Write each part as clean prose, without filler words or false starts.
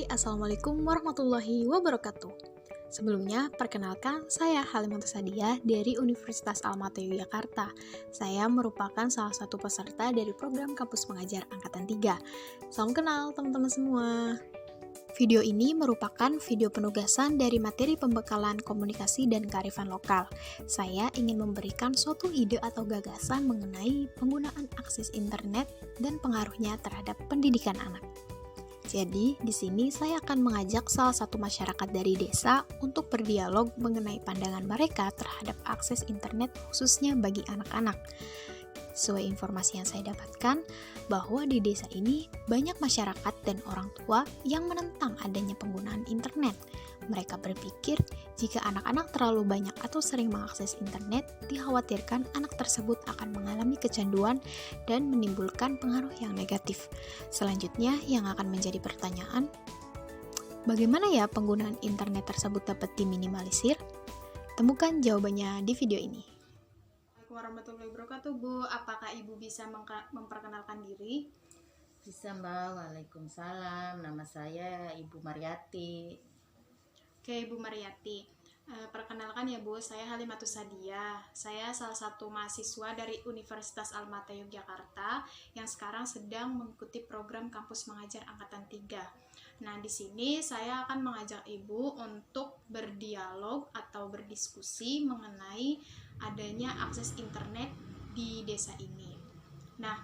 Assalamualaikum warahmatullahi wabarakatuh. Sebelumnya, perkenalkan saya Halimatus Sadia dari Universitas Almata Yogyakarta. Saya merupakan salah satu peserta dari program Kampus Mengajar Angkatan 3. Salam kenal teman-teman semua. Video ini merupakan video penugasan dari materi pembekalan komunikasi dan kearifan lokal. Saya ingin memberikan suatu ide atau gagasan mengenai penggunaan akses internet dan pengaruhnya terhadap pendidikan anak. Jadi, di sini saya akan mengajak salah satu masyarakat dari desa untuk berdialog mengenai pandangan mereka terhadap akses internet khususnya bagi anak-anak. Sesuai informasi yang saya dapatkan, bahwa di desa ini banyak masyarakat dan orang tua yang menentang adanya penggunaan internet. Mereka berpikir jika anak-anak terlalu banyak atau sering mengakses internet, dikhawatirkan anak tersebut akan mengalami kecanduan dan menimbulkan pengaruh yang negatif. Selanjutnya, yang akan menjadi pertanyaan, bagaimana ya penggunaan internet tersebut dapat diminimalisir? Temukan jawabannya di video ini. Assalamualaikum warahmatullahi wabarakatuh, Bu. Apakah Ibu bisa memperkenalkan diri? Bisa Mbak, Waalaikumsalam. Nama saya Ibu Mariati. Oke, Ibu Mariati. Perkenalkan ya Bu, saya Halimatus Sadia. Saya salah satu mahasiswa dari Universitas Almata Yogyakarta yang sekarang sedang mengikuti program Kampus Mengajar Angkatan 3. Nah, di sini saya akan mengajak Ibu untuk berdialog atau berdiskusi mengenai adanya akses internet di desa ini. Nah,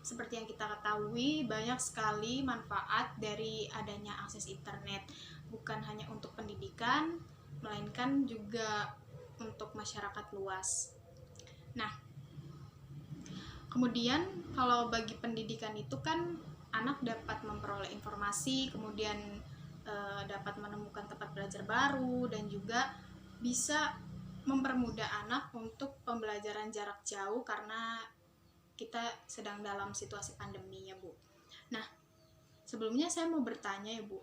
seperti yang kita ketahui, banyak sekali manfaat dari adanya akses internet. Bukan hanya untuk pendidikan, melainkan juga untuk masyarakat luas. Nah, kemudian kalau bagi pendidikan itu kan anak dapat memperoleh informasi, kemudian dapat menemukan tempat belajar baru, dan juga bisa mempermudah anak untuk pembelajaran jarak jauh karena kita sedang dalam situasi pandemi ya Bu. Nah, sebelumnya saya mau bertanya ya Bu,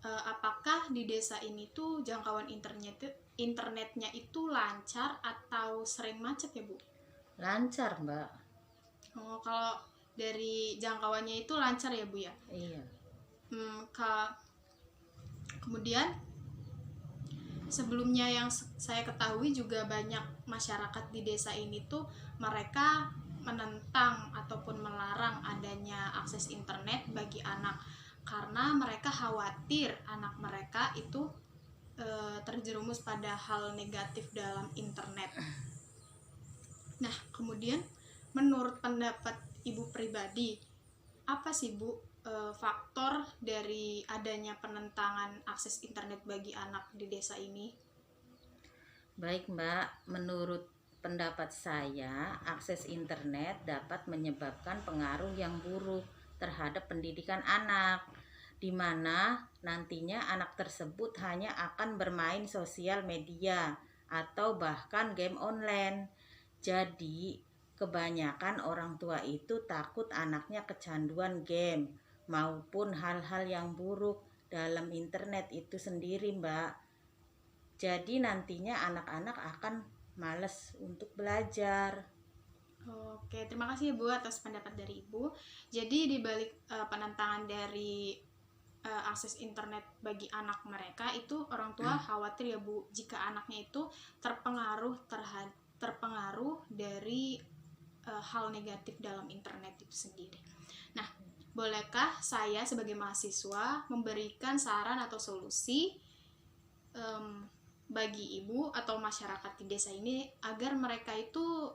apakah di desa ini tuh jangkauan internetnya itu lancar atau sering macet ya Bu? Lancar Mbak. Oh, kalau dari jangkauannya itu lancar ya Bu ya? Iya. Kemudian sebelumnya yang saya ketahui juga banyak masyarakat di desa ini tuh mereka menentang ataupun melarang adanya akses internet bagi anak karena mereka khawatir anak mereka itu terjerumus pada hal negatif dalam internet. Nah, kemudian menurut pendapat Ibu pribadi, apa sih Bu faktor dari adanya penentangan akses internet bagi anak di desa ini? Baik Mbak, menurut pendapat saya, akses internet dapat menyebabkan pengaruh yang buruk terhadap pendidikan anak, di mana nantinya anak tersebut hanya akan bermain sosial media atau bahkan game online. Jadi, kebanyakan orang tua itu takut anaknya kecanduan game maupun hal-hal yang buruk dalam internet itu sendiri, Mbak. Jadi nantinya anak-anak akan malas untuk belajar. Oke, terima kasih Bu atas pendapat dari Ibu. Jadi di balik penentangan dari akses internet bagi anak mereka itu orang tua khawatir ya Bu jika anaknya itu terpengaruh dari hal negatif dalam internet itu sendiri. Nah, bolehkah saya sebagai mahasiswa memberikan saran atau solusi bagi ibu atau masyarakat di desa ini agar mereka itu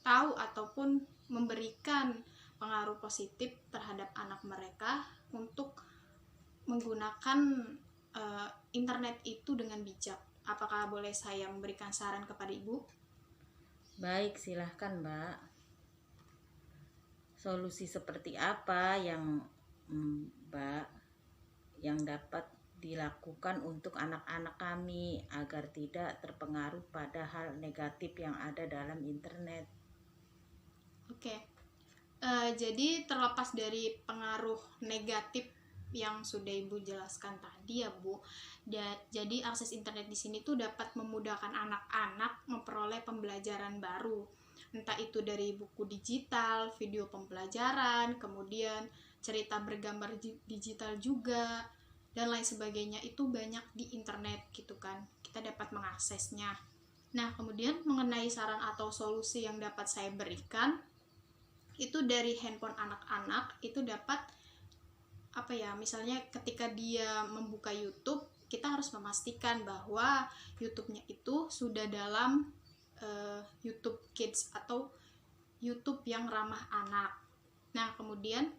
tahu ataupun memberikan pengaruh positif terhadap anak mereka untuk menggunakan internet itu dengan bijak. Apakah boleh saya memberikan saran kepada Ibu? Baik, silahkan Mbak. Solusi seperti apa yang Mbak yang dapat dilakukan untuk anak-anak kami agar tidak terpengaruh pada hal negatif yang ada dalam internet? Oke. Jadi terlepas dari pengaruh negatif yang sudah Ibu jelaskan tadi ya Bu, jadi akses internet di sini tuh dapat memudahkan anak-anak memperoleh pembelajaran baru, entah itu dari buku digital, video pembelajaran, kemudian cerita bergambar digital juga, dan lain sebagainya. Itu banyak di internet gitu kan, kita dapat mengaksesnya. Nah, kemudian mengenai saran atau solusi yang dapat saya berikan, itu dari handphone anak-anak itu dapat misalnya ketika dia membuka YouTube, kita harus memastikan bahwa YouTube-nya itu sudah dalam YouTube Kids atau YouTube yang ramah anak. Nah, kemudian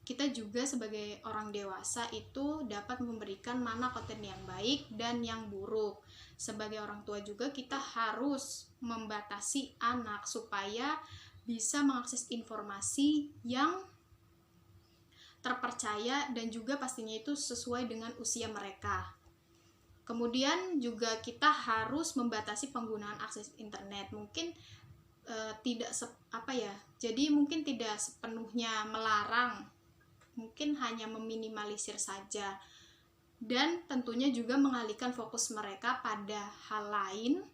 kita juga sebagai orang dewasa itu dapat memberikan mana konten yang baik dan yang buruk. Sebagai orang tua juga kita harus membatasi anak supaya bisa mengakses informasi yang terpercaya dan juga pastinya itu sesuai dengan usia mereka. Kemudian juga kita harus membatasi penggunaan akses internet. Mungkin jadi mungkin tidak sepenuhnya melarang, mungkin hanya meminimalisir saja, dan tentunya juga mengalihkan fokus mereka pada hal lain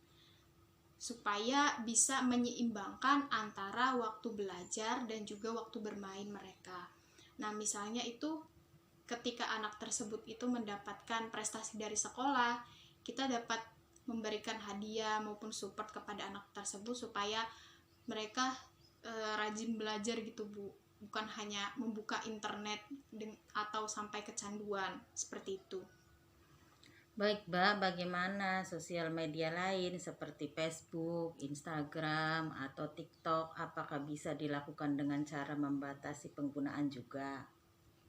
supaya bisa menyeimbangkan antara waktu belajar dan juga waktu bermain mereka. Nah, misalnya itu ketika anak tersebut itu mendapatkan prestasi dari sekolah, kita dapat memberikan hadiah maupun support kepada anak tersebut supaya mereka rajin belajar gitu, Bu. Bukan hanya membuka internet atau sampai kecanduan seperti itu. Baik, Mbak, bagaimana sosial media lain seperti Facebook, Instagram, atau TikTok, apakah bisa dilakukan dengan cara membatasi penggunaan juga?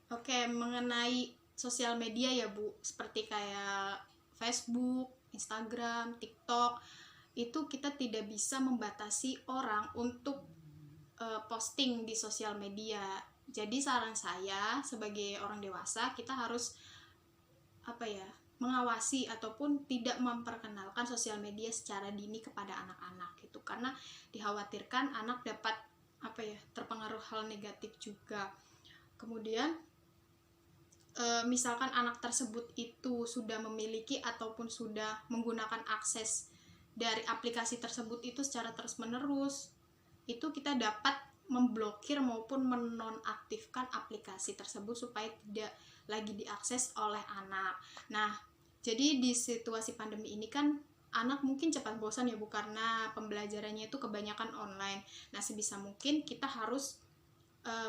Oke, mengenai sosial media ya, Bu, seperti kayak Facebook, Instagram, TikTok, itu kita tidak bisa membatasi orang untuk posting di sosial media. Jadi saran saya sebagai orang dewasa, kita harus mengawasi ataupun tidak memperkenalkan sosial media secara dini kepada anak-anak gitu, karena dikhawatirkan anak dapat terpengaruh hal negatif juga. Kemudian misalkan anak tersebut itu sudah memiliki ataupun sudah menggunakan akses dari aplikasi tersebut itu secara terus-menerus, itu kita dapat memblokir maupun menonaktifkan aplikasi tersebut supaya tidak lagi diakses oleh anak. Nah, jadi di situasi pandemi ini kan anak mungkin cepat bosan ya, Bu, karena pembelajarannya itu kebanyakan online. Nah, sebisa mungkin kita harus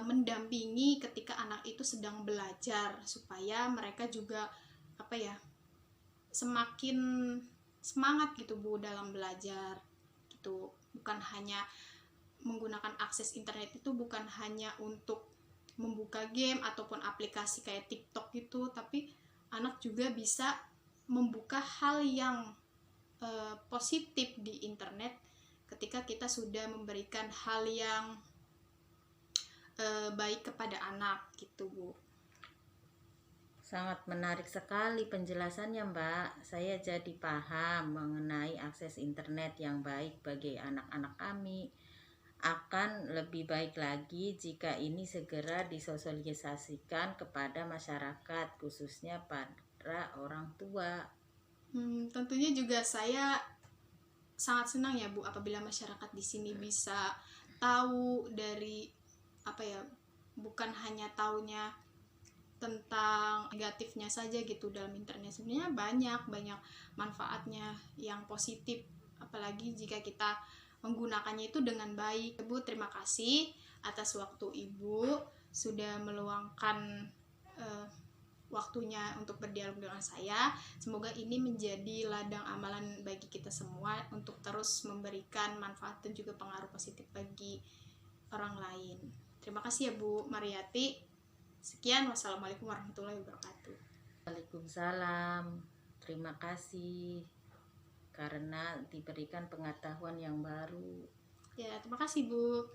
mendampingi ketika anak itu sedang belajar supaya mereka juga semakin semangat gitu, Bu, dalam belajar gitu. Bukan hanya menggunakan akses internet itu bukan hanya untuk membuka game ataupun aplikasi kayak TikTok gitu, tapi anak juga bisa membuka hal yang positif di internet ketika kita sudah memberikan hal yang baik kepada anak gitu, Bu. Sangat menarik sekali penjelasannya, Mbak. Saya jadi paham mengenai akses internet yang baik bagi anak-anak kami. Akan lebih baik lagi jika ini segera disosialisasikan kepada masyarakat, khususnya para orang tua. Tentunya juga saya sangat senang ya, Bu, apabila masyarakat di sini bisa tahu dari bukan hanya taunya tentang negatifnya saja gitu dalam internet. Sebenarnya banyak manfaatnya yang positif, apalagi jika kita menggunakannya itu dengan baik. Ibu, terima kasih atas waktu Ibu sudah meluangkan waktunya untuk berdialog dengan saya. Semoga ini menjadi ladang amalan bagi kita semua untuk terus memberikan manfaat dan juga pengaruh positif bagi orang lain. Terima kasih ya, Bu Mariyati. Sekian, wassalamualaikum warahmatullahi wabarakatuh. Waalaikumsalam. Terima kasih karena diberikan pengetahuan yang baru. Ya, terima kasih, Bu.